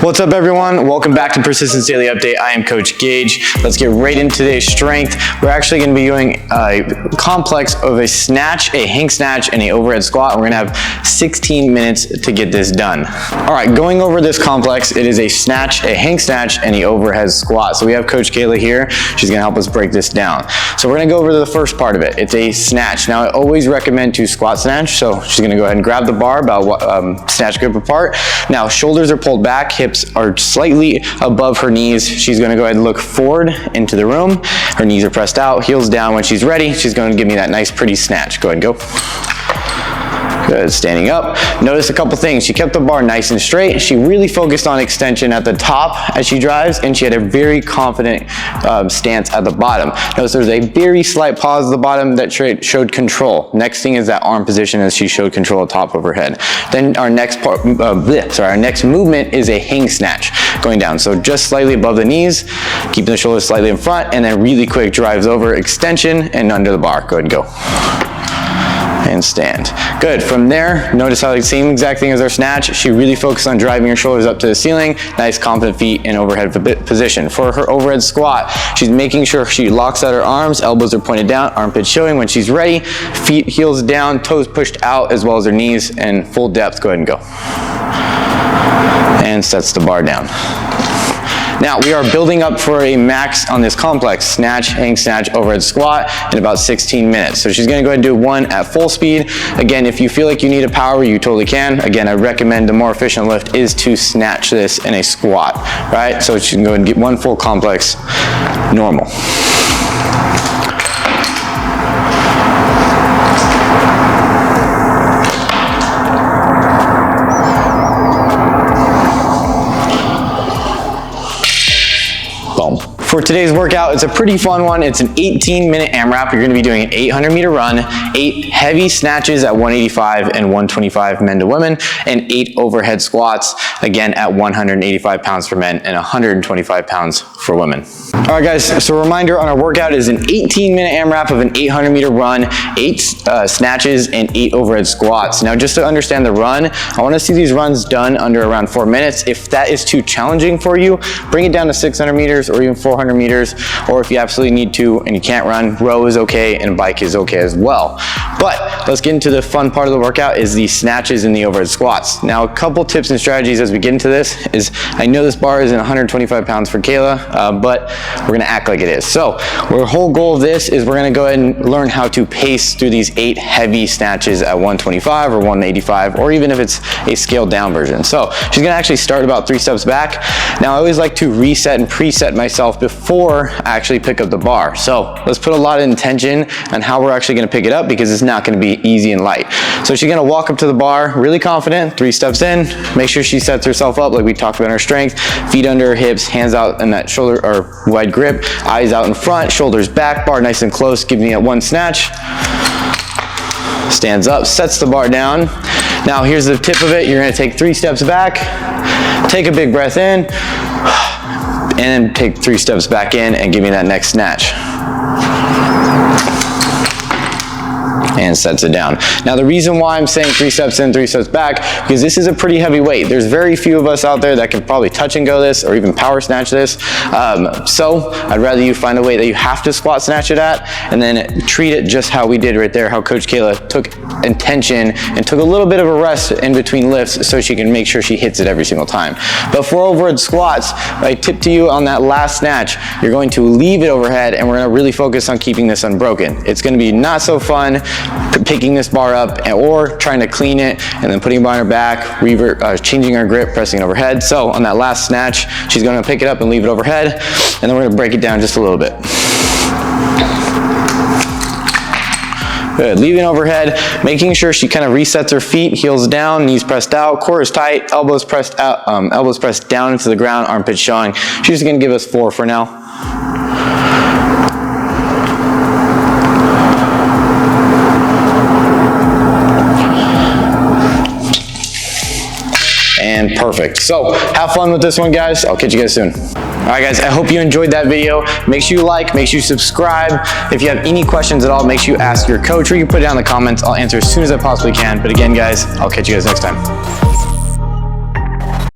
What's up, everyone? Welcome back to Persistence Daily Update. I am Coach Gage. Let's get right into today's strength. We're actually going to be doing a complex of a snatch, a hang snatch, and a overhead squat. We're going to have 16 minutes to get this done. All right, going over this complex, it is a snatch, a hang snatch, and the overhead squat. So we have Coach Kayla here. She's going to help us break this down. So we're going to go over to the first part of it. It's a snatch. Now, I always recommend to squat snatch. So she's going to go ahead and grab the bar about snatch grip apart. Now, shoulders are pulled back, hips are slightly above her knees. She's going to go ahead and look forward into the room. Her knees are pressed out, heels down. When she's ready, she's going to give me that nice pretty snatch. Go ahead and go. Good, standing up. Notice a couple things. She kept the bar nice and straight. She really focused on extension at the top as she drives, and she had a very confident stance at the bottom. Notice there's a very slight pause at the bottom that showed control. Next thing is that arm position as she showed control at the top of her head. Then our next part, our next movement is a hang snatch going down. So just slightly above the knees, keeping the shoulders slightly in front, and then really quick drives over, extension, and under the bar. Go ahead and go. And stand. Good. From there, notice how the same exact thing as our snatch. She really focused on driving her shoulders up to the ceiling. Nice confident feet in overhead position. For her overhead squat, she's making sure she locks out her arms, elbows are pointed down, armpits showing. When she's ready, feet, heels down, toes pushed out, as well as her knees, and full depth. Go ahead and go. And sets the bar down. Now, we are building up for a max on this complex, snatch, hang snatch, overhead squat in about 16 minutes. So she's gonna go ahead and do one at full speed. Again, if you feel like you need a power, you totally can. Again, I recommend the more efficient lift is to snatch this in a squat, right? So she can go ahead and get one full complex, normal. For today's workout, it's a pretty fun one. It's an 18-minute AMRAP. You're gonna be doing an 800-meter run, 8 heavy snatches at 185 and 125 men to women, and 8 overhead squats, again at 185 pounds for men and 125 pounds for women. All right, guys, so a reminder on our workout is an 18-minute AMRAP of an 800-meter run, 8 snatches, and 8 overhead squats. Now, just to understand the run, I wanna see these runs done under around 4 minutes. If that is too challenging for you, bring it down to 600 meters or even 400 meters, or if you absolutely need to and you can't run, row is okay and bike is okay as well. But let's get into the fun part of the workout is the snatches and the overhead squats. Now, a couple tips and strategies as we get into this is, I know this bar isn't 125 pounds for Kayla, but we're gonna act like it is. So our whole goal of this is we're gonna go ahead and learn how to pace through these 8 heavy snatches at 125 or 185, or even if it's a scaled down version. So she's gonna actually start about 3 steps back. Now, I always like to reset and preset myself before I actually pick up the bar. So let's put a lot of intention on how we're actually gonna pick it up, because it's not gonna be easy and light. So she's gonna walk up to the bar, really confident, 3 steps in, make sure she sets herself up like we talked about in her strength, feet under her hips, hands out in that shoulder or wide grip, eyes out in front, shoulders back, bar nice and close, give me that one snatch. Stands up, sets the bar down. Now here's the tip of it. You're gonna take 3 steps back, take a big breath in, and then take 3 steps back in and give me that next snatch. And sets it down. Now, the reason why I'm saying 3 steps in, 3 steps back, because this is a pretty heavy weight. There's very few of us out there that can probably touch and go this or even power snatch this. So I'd rather you find a weight that you have to squat snatch it at, and then treat it just how we did right there, how Coach Kayla took intention and took a little bit of a rest in between lifts so she can make sure she hits it every single time. But for overhead squats, I tip to you on that last snatch, you're going to leave it overhead, and we're gonna really focus on keeping this unbroken. It's gonna be not so fun picking this bar up or trying to clean it and then putting it on her back, changing our grip, pressing it overhead. So on that last snatch, she's going to pick it up and leave it overhead, and then we're going to break it down just a little bit. Good, leaving overhead, making sure she kind of resets her feet, heels down, knees pressed out, core is tight, elbows pressed out, elbows pressed down into the ground, armpits showing. She's just going to give us 4 for now. And perfect. So have fun with this one, guys. I'll catch you guys soon. All right, guys, I hope you enjoyed that video. Make sure you like, make sure you subscribe. If you have any questions at all, make sure you ask your coach, or you can put it down in the comments. I'll answer as soon as I possibly can. But again, guys, I'll catch you guys next time.